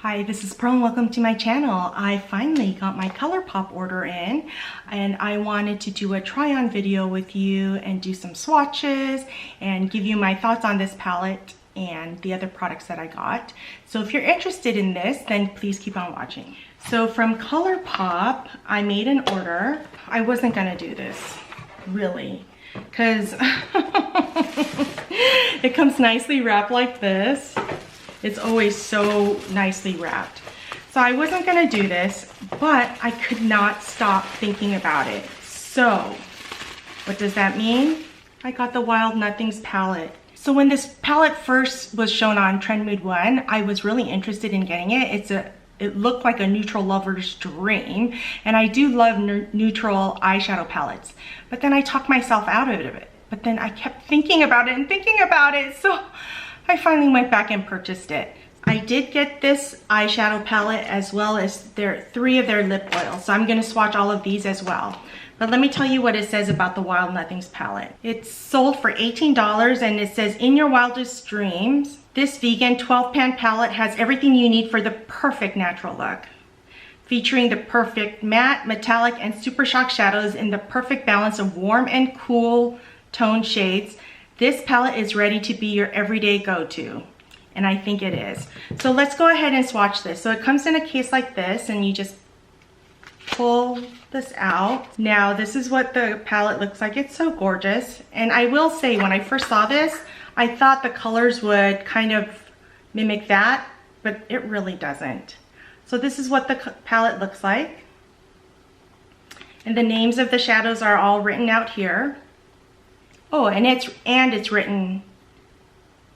Hi, this is Pearl and welcome to my channel. I finally got my ColourPop order in and I wanted to do a try-on video with you and do some swatches and give you my thoughts on this palette and the other products that I got. So if you're interested in this, then please keep on watching. So from ColourPop, I made an order. I wasn't gonna do this, really, because it comes nicely wrapped like this. It's always so nicely wrapped. So I wasn't gonna do this, but I could not stop thinking about it. So what does that mean? I got the Wild Nothings palette. So when this palette first was shown on Trend Mood 1, I was really interested in getting it. It looked like a neutral lover's dream, and I do love neutral eyeshadow palettes. But then I talked myself out of it. But then I kept thinking about it and thinking about it, so I finally went back and purchased it. I did get this eyeshadow palette as well as three of their lip oils. So I'm gonna swatch all of these as well. But let me tell you what it says about the Wild Nothings palette. It's sold for $18 and it says, in your wildest dreams, this vegan 12-pan palette has everything you need for the perfect natural look. Featuring the perfect matte, metallic, and super shock shadows in the perfect balance of warm and cool tone shades. This palette is ready to be your everyday go-to, and I think it is. So let's go ahead and swatch this. So it comes in a case like this, and you just pull this out. Now, this is what the palette looks like. It's so gorgeous. And I will say, when I first saw this, I thought the colors would kind of mimic that, but it really doesn't. So this is what the palette looks like. And the names of the shadows are all written out here. Oh, and it's written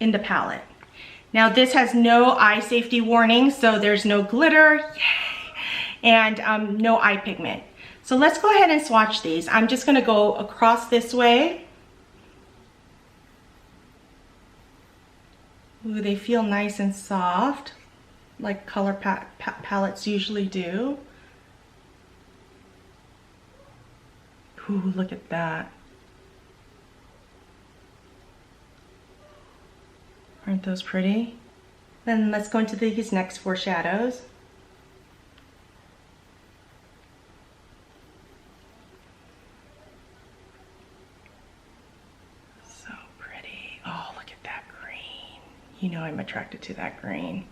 in the palette. Now this has no eye safety warning, so there's no glitter, yay, and no eye pigment. So let's go ahead and swatch these. I'm just gonna go across this way. Ooh, they feel nice and soft, like ColourPop palettes usually do. Ooh, look at that. Aren't those pretty? Then let's go into these next four shadows. So pretty. Oh, look at that green. You know I'm attracted to that green.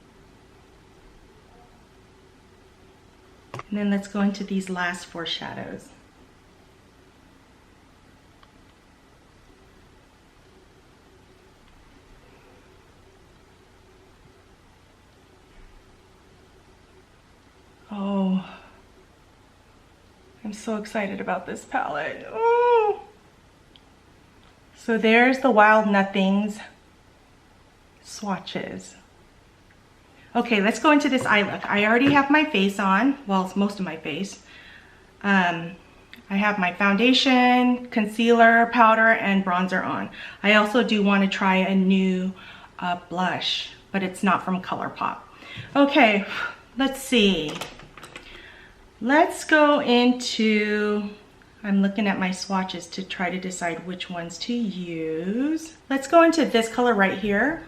And then let's go into these last four shadows. Oh, I'm so excited about this palette. Ooh. So there's the Wild Nothings swatches. Okay, let's go into this eye look. I already have my face on. Well, it's most of my face. I have my foundation, concealer, powder, and bronzer on. I also do want to try a new blush, but it's not from ColourPop. Okay, let's see. Let's go into, I'm looking at my swatches to try to decide which ones to use. Let's go into this color right here.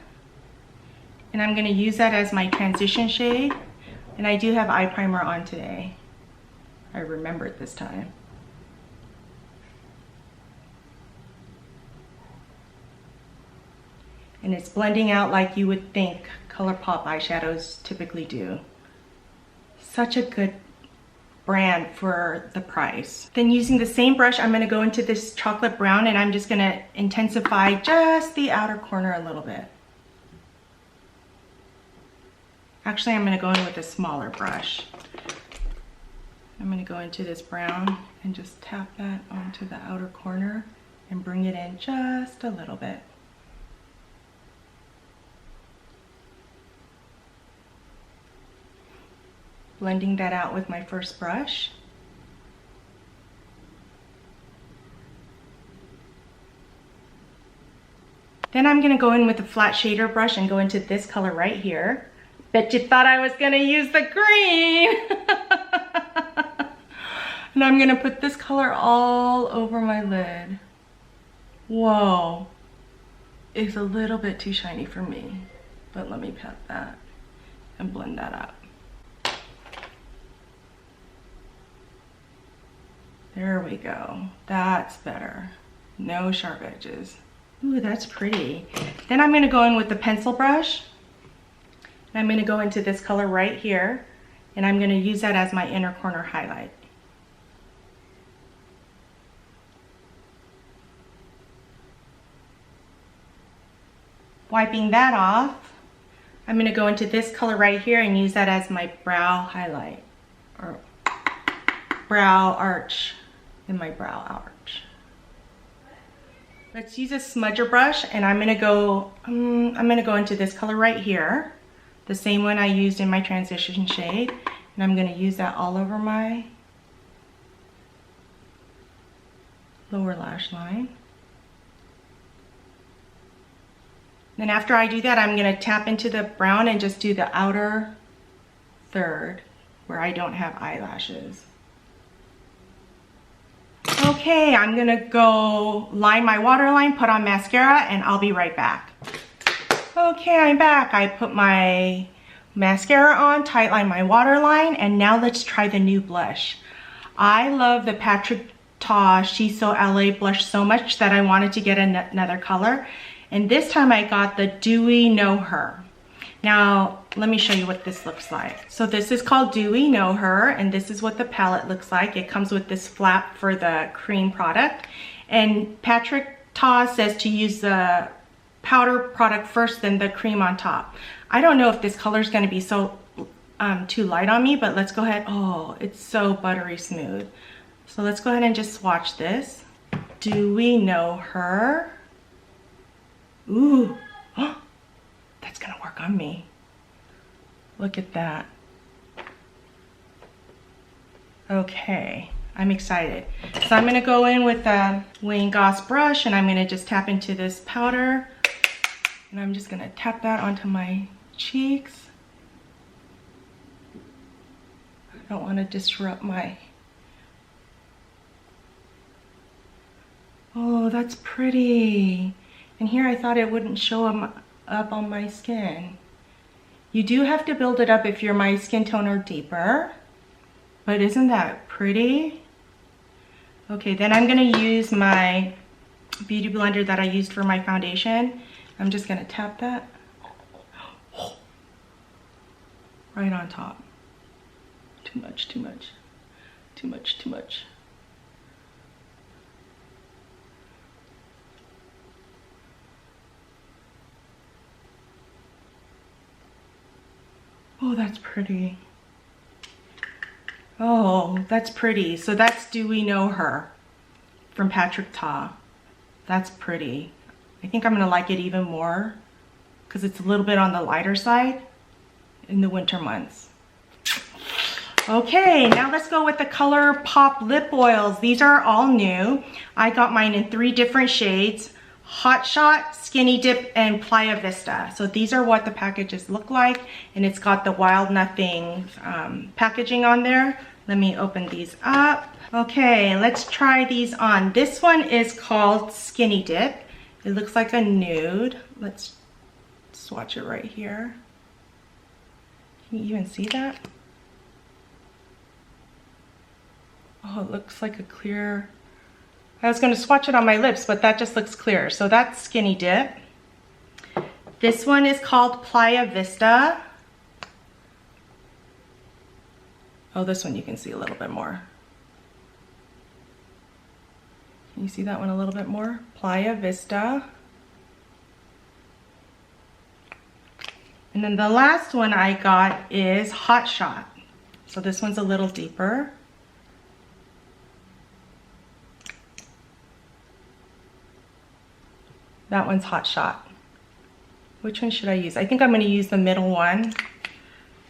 And I'm gonna use that as my transition shade. And I do have eye primer on today. I remembered this time. And it's blending out like you would think ColourPop eyeshadows typically do. Such a good brand for the price. Then using the same brush, I'm gonna go into this chocolate brown and I'm just gonna intensify just the outer corner a little bit. Actually, I'm gonna go in with a smaller brush. I'm gonna go into this brown and just tap that onto the outer corner and bring it in just a little bit. Blending that out with my first brush. Then I'm gonna go in with a flat shader brush and go into this color right here. Bet you thought I was gonna use the green. And I'm gonna put this color all over my lid. Whoa, it's a little bit too shiny for me, but let me pat that. and blend that up. There we go. That's better. No sharp edges. Ooh, that's pretty. Then I'm gonna go in with the pencil brush. And I'm gonna go into this color right here, and I'm gonna use that as my inner corner highlight. Wiping that off, I'm gonna go into this color right here and use that as my brow highlight, or brow arch, in my brow arch. Let's use a smudger brush, and I'm gonna go into this color right here, the same one I used in my transition shade, and I'm gonna use that all over my lower lash line. Then after I do that, I'm gonna tap into the brown and just do the outer third where I don't have eyelashes. Okay, I'm gonna go line my waterline, put on mascara, and I'll be right back. Okay, I'm back. I put my mascara on, tightline my waterline, and now let's try the new blush. I love the Patrick Ta She's So LA blush so much that I wanted to get another color. And this time I got the Dewy Know Her. Now, let me show you what this looks like. So this is called Dewy Know Her, and this is what the palette looks like. It comes with this flap for the cream product. And Patrick Ta says to use the powder product first, then the cream on top. I don't know if this color is gonna be so too light on me, but let's go ahead. Oh, it's so buttery smooth. So let's go ahead and just swatch this. Dewy Know Her. Ooh, oh, that's gonna work on me. Look at that. Okay, I'm excited. So I'm gonna go in with the Wayne Goss brush, and I'm gonna just tap into this powder, and I'm just gonna tap that onto my cheeks. I don't wanna disrupt my, oh, that's pretty. And here I thought it wouldn't show up on my skin. You do have to build it up if you're my skin tone or deeper, but isn't that pretty? Okay, then I'm gonna use my beauty blender that I used for my foundation. I'm just gonna tap that right on top. Too much, too much, too much, too much. Oh, that's pretty. Oh, that's pretty. So that's Dewy Know Her from Patrick Ta. That's pretty. I think I'm gonna like it even more because it's a little bit on the lighter side in the winter months. Okay, now let's go with the ColourPop lip oils. These are all new. I got mine in 3 different shades: Hot Shot, Skinny Dip, and Playa Vista. So these are what the packages look like, and it's got the Wild Nothing packaging on there. Let me open these up. Okay, let's try these on. This one is called Skinny Dip. It looks like a nude. Let's swatch it right here. Can you even see that? Oh, it looks like a clear, I was gonna swatch it on my lips, but that just looks clear. So that's Skinny Dip. This one is called Playa Vista. Oh, this one you can see a little bit more. Can you see that one a little bit more? Playa Vista. And then the last one I got is Hot Shot. So this one's a little deeper. That one's Hot Shot. Which one should I use? I think I'm gonna use the middle one,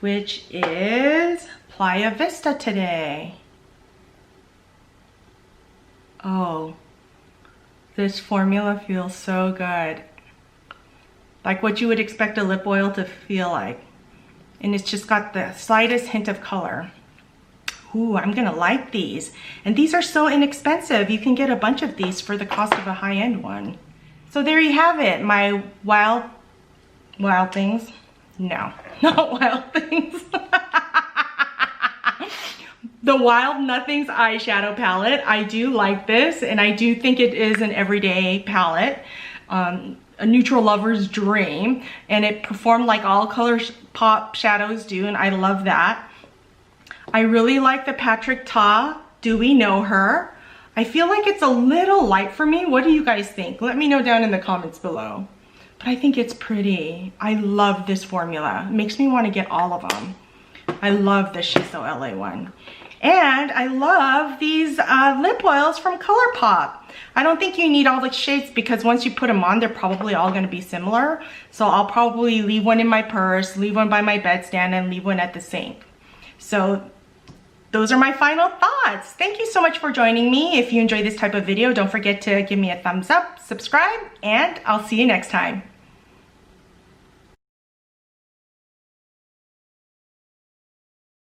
which is Playa Vista today. Oh, this formula feels so good. Like what you would expect a lip oil to feel like. And it's just got the slightest hint of color. Ooh, I'm gonna like these. And these are so inexpensive. You can get a bunch of these for the cost of a high-end one. So there you have it, my wild things. No, not Wild Things. The Wild Nothings eyeshadow palette. I do like this, and I do think it is an everyday palette. A neutral lover's dream, and it performed like all ColourPop shadows do, and I love that. I really like the Patrick Ta Do We Know Her. I feel like it's a little light for me. What do you guys think? Let me know down in the comments below. But I think it's pretty. I love this formula. It makes me want to get all of them. I love the She's So LA one. And I love these lip oils from ColourPop. I don't think you need all the shades because once you put them on, they're probably all going to be similar. So I'll probably leave one in my purse, leave one by my bedstand, and leave one at the sink. So those are my final thoughts. Thank you so much for joining me. If you enjoy this type of video, don't forget to give me a thumbs up, subscribe, and I'll see you next time.